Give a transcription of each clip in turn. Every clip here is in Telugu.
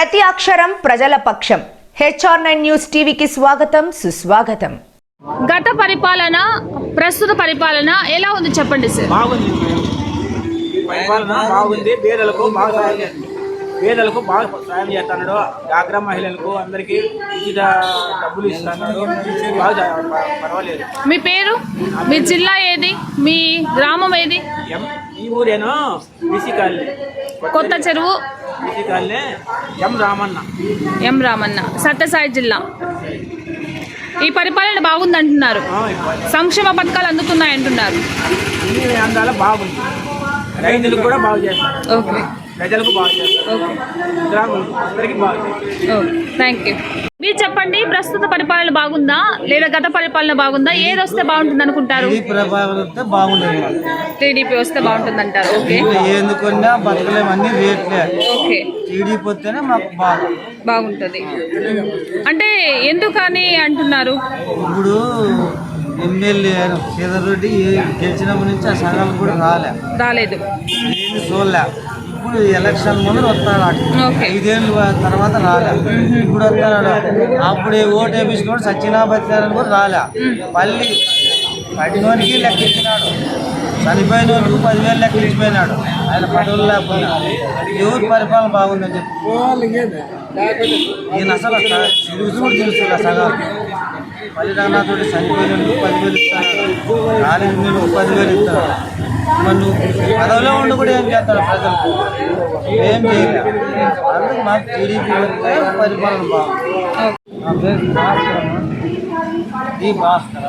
ప్రతి అక్షరం ప్రజల పక్షం. HR9 న్యూస్ టీవీకి స్వాగతం, సుస్వాగతం. గత పరిపాలన ప్రస్తుత పరిపాలన ఎలా ఉంది చెప్పండి సార్. బాగుంది, పరిపాలన బాగుంది. పేదలకు బాగా సాయం చేస్తున్నాడు. డాక్రా మహిళలకు అందరికీ ఉచిత డబ్బులు ఇస్తున్నాడు. బాగా పర్వాలేదు. మీ పేరు, మీ జిల్లా ఏది, మీ గ్రామం ఏది? ఈ ఊరేనో బీసీ కాలనీ, కొత్త చెరువు, బీసీ కాలనీ. ఎం రామన్న, సత్యసాయి జిల్లా. ఈ పరిపాలన బాగుంది అంటున్నారు, సంక్షేమ పథకాలు అందుతున్నాయి అంటున్నారు. అన్ని అందాల బాగుంది. రైతులకు కూడా బాగు చేస్తారు, ఓకే, ప్రజలకు బాగు చేస్తారు, గ్రామాలకు అందరికీ బాగు చేస్తారు. Thank you. మీరు చెప్పండి, ప్రస్తుత పరిపాలన బాగుందా లేదా గత పరిపాలన బాగుందా? ఏది వస్తే బాగుంటుంది అనుకుంటారు? టీడీపీ వస్తే బాగుంటుంది అంటారు. ఓకే, ఎందుకున్నా బతకలేము, అన్ని రేట్లే. ఓకే, టీడీపీ వస్తేనే మాకు బాగుంటుంది అంటే ఎందుకని అంటున్నారు? ఇప్పుడు ఎమ్మెల్యే సీతారెడ్డి గెలిచినప్పటి నుంచి ఆ సంఘాలు కూడా రాలేదు, నేను చూడలే. ఇప్పుడు ఎలక్షన్ ముందు వస్తాడు, 5 ఏళ్ళు తర్వాత రాలేదు. ఇప్పుడు వస్తున్నాడు. అప్పుడు ఓటు వేపించుకోడు, సత్యనాభత్యాలని కూడా రాలే. మళ్ళీ పడినోనికి లెక్కించినాడు, చనిపోయిన వాళ్ళకి 10,000 లెక్కించిపోయినాడు. ఆయన పదవులు లేకుండా ఎవరి పరిపాలన బాగుందని చెప్పి ఈయన అసలు తెలుసు కూడా తెలుసు. సగాలు బలిరానాథుడు చనిపోయిన 10,000 ఇస్తాడు, రాలేని 10,000 ఇస్తాడు. మరి నువ్వు పదవిలో ఉండి కూడా ఏం చేస్తాడు? ప్రజలకు ఏం చేయలేదు. అందుకు మాకు టీడీపీ పరిపాలన బాగుంది. నా పేరు భాస్కర్.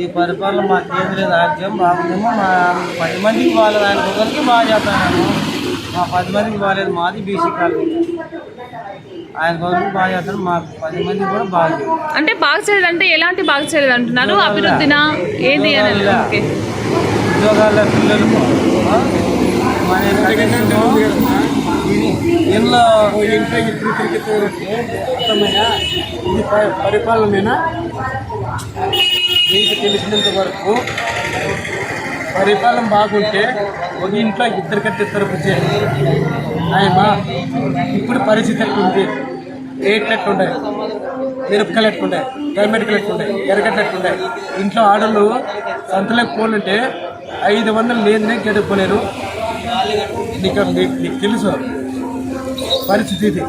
ఈ పరిపాలన మా కేంద్రీయ రాజ్యం బాగుందేమో. మా 10 మందికి బాగాలేదు, ఆయన ఒకరికి బాగా చేస్తాను. మా 10 మందికి బాగాలేదు, మాది బీసీ కాలనీ. ఆయన ఒకరికి బాగా చేస్తాను, మా 10 మందికి కూడా బాగాలేదు. అంటే బాగా చేయలేదు అంటే ఎలాంటి బాగా చేయలేదు అంటున్నారు? అభివృద్ధినా ఏది అని? ఉద్యోగాల పిల్లలకు మన ఇంట్లో ఇది పరిపాలన మీకు తెలిసినంత వరకు పరిపాలన బాగుంటే ఒక ఇంట్లో 2 కట్టిస్తారు ఆయమా. ఇప్పుడు పరిస్థితి ఎట్లుంది? రేట్లు ఎట్లుంటాయి, మిరపకాయలు ఎట్లుంటాయి, టమాటాలు ఎట్లుంటాయి, ఎర్రగడ్డలు ఎట్లుంటాయి. ఇంట్లో ఆడలు సంతలోకి పోలంటే 500 లేదనే గడుపుకోలేరు. నీకు తెలుసు పరిస్థితి ఇది.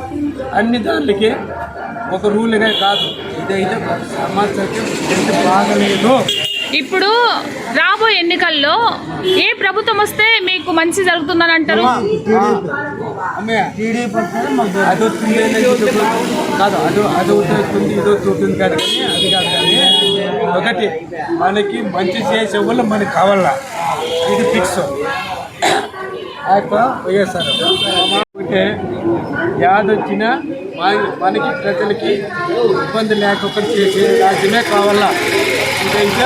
అన్ని దానికి ఒక రూల్గా కాదు, ఇదైతే సమాచారం బాగలేదు. ఇప్పుడు రాబోయే ఎన్నికల్లో ఏ ప్రభుత్వం వస్తే మీకు మంచి జరుగుతుందని అంటారు? అది వస్తుంది కాదు, అది వస్తుంది, ఇది వస్తుంది కాదు, కానీ అది కాదు. కానీ ఒకటి మనకి మంచి చేసే వాళ్ళు మనకి కావాలా, ఇది ఫిక్స్. వైఎస్ఆర్ అంటే యాదొచ్చినా మనకి ప్రజలకి ఇబ్బంది లేకుండా చేసే రాజ్యమే కావాలా. ఇదైతే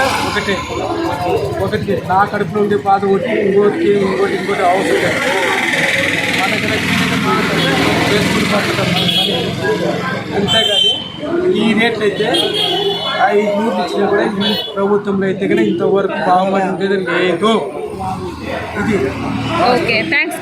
ఒకటి నా కడుపులో ఉండే బాధ ఒకటి, ఇంకోటి అవసరం. మనకి చేసుకుని పడతాం అంతేకాదు. ఈ రేట్లు అయితే 500 ఇచ్చినా కూడా ఈ ప్రభుత్వంలో అయితే కానీ ఇంతవరకు బాగుపడి ఉండేది లేదు. ఇది ఓకే, థ్యాంక్స్.